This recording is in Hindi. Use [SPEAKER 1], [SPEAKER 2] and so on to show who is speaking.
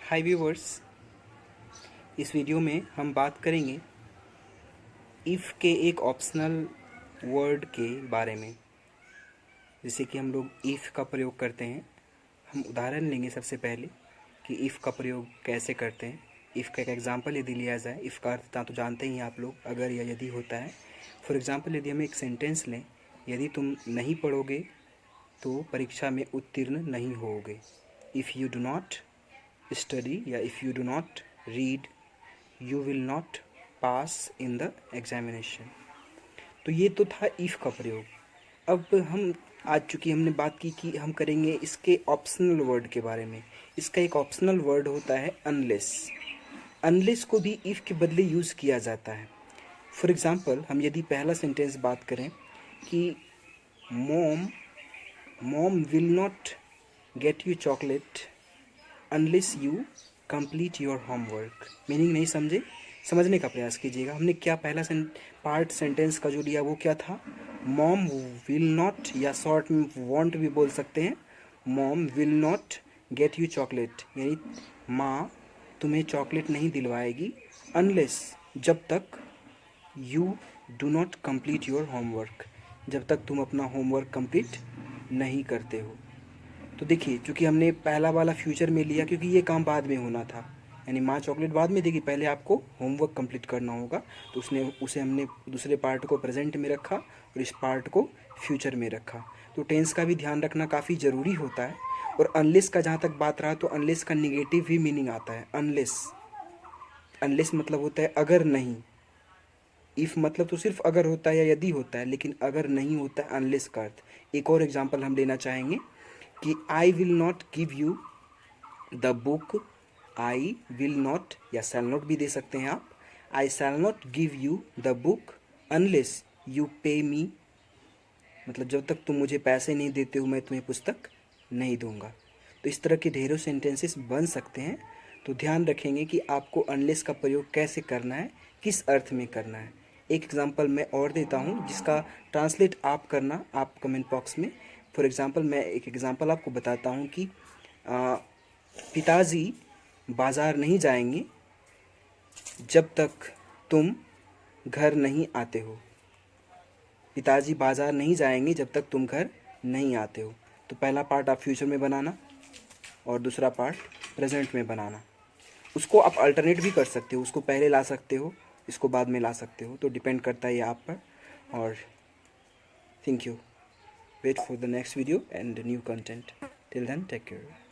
[SPEAKER 1] हाय व्यूवर्स, इस वीडियो में हम बात करेंगे इफ़ के एक ऑप्शनल वर्ड के बारे में। जैसे कि हम लोग इफ़ का प्रयोग करते हैं। हम उदाहरण लेंगे सबसे पहले कि इफ़ का प्रयोग कैसे करते हैं। इफ़ का एक एग्जांपल यदि लिया जाए, इफ़ का अर्थ तो जानते ही आप लोग, अगर या यदि होता है। फॉर एग्जांपल यदि हम एक सेंटेंस लें, यदि तुम नहीं पढ़ोगे तो परीक्षा में उत्तीर्ण नहीं होगे। If you do not study या if you do not read you will not pass in the examination. तो ये तो था इफ़ का प्रयोग। अब हम आज चूँकि हमने बात की कि हम करेंगे इसके ऑप्शनल वर्ड के बारे में। इसका एक ऑप्शनल वर्ड होता है अनलेस। अनलेस को भी इफ़ के बदले यूज़ किया जाता है। फॉर एग्ज़ाम्पल हम यदि पहला सेंटेंस बात करें कि mom mom will not get you chocolate unless you complete your homework. Meaning नहीं समझे, समझने का प्रयास कीजिएगा। हमने क्या पहला पार्ट सेंटेंस का जो लिया वो क्या था? मॉम विल नॉट, या शॉर्ट में वॉन्ट भी बोल सकते हैं। Mom will not get you chocolate, यानी माँ तुम्हें चॉकलेट नहीं दिलवाएगी अनलेस, जब तक you do not complete your homework, जब तक तुम अपना होमवर्क कंप्लीट नहीं करते हो। तो देखिए, चूँकि हमने पहला वाला फ्यूचर में लिया क्योंकि ये काम बाद में होना था, यानी माँ चॉकलेट बाद में देगी, पहले आपको होमवर्क कंप्लीट करना होगा। तो उसे हमने दूसरे पार्ट को प्रेजेंट में रखा और इस पार्ट को फ्यूचर में रखा। तो टेंस का भी ध्यान रखना काफ़ी ज़रूरी होता है। और अनलेस का जहाँ तक बात रहा तो अनलेस का निगेटिव भी मीनिंग आता है। अनलेस अनलेस मतलब होता है अगर नहीं। इफ़ मतलब तो सिर्फ अगर होता है या यदि होता है, लेकिन अगर नहीं होता है अनलेस का अर्थ। एक और एग्जाम्पल हम लेना चाहेंगे कि I will not give you the book. I will not या शैल नॉट भी दे सकते हैं आप। I shall not give you the book unless you pay me, मतलब जब तक तुम मुझे पैसे नहीं देते हो मैं तुम्हें पुस्तक नहीं दूंगा। तो इस तरह के ढेरों सेंटेंसेस बन सकते हैं। तो ध्यान रखेंगे कि आपको अनलेस का प्रयोग कैसे करना है, किस अर्थ में करना है। एक एग्जांपल मैं और देता हूँ जिसका ट्रांसलेट आप करना, आप कमेंट बॉक्स में। फॉर एग्जांपल मैं एक एग्जांपल आपको बताता हूँ कि पिताजी बाज़ार नहीं जाएंगे जब तक तुम घर नहीं आते हो। पिताजी बाज़ार नहीं जाएंगे जब तक तुम घर नहीं आते हो। तो पहला पार्ट आप फ्यूचर में बनाना और दूसरा पार्ट प्रेजेंट में बनाना। उसको आप अल्टरनेट भी कर सकते हो, उसको पहले ला सकते हो, इसको बाद में ला सकते हो। तो डिपेंड करता है ये आप पर। और thank you. Wait for the next video and new content. Till then take care.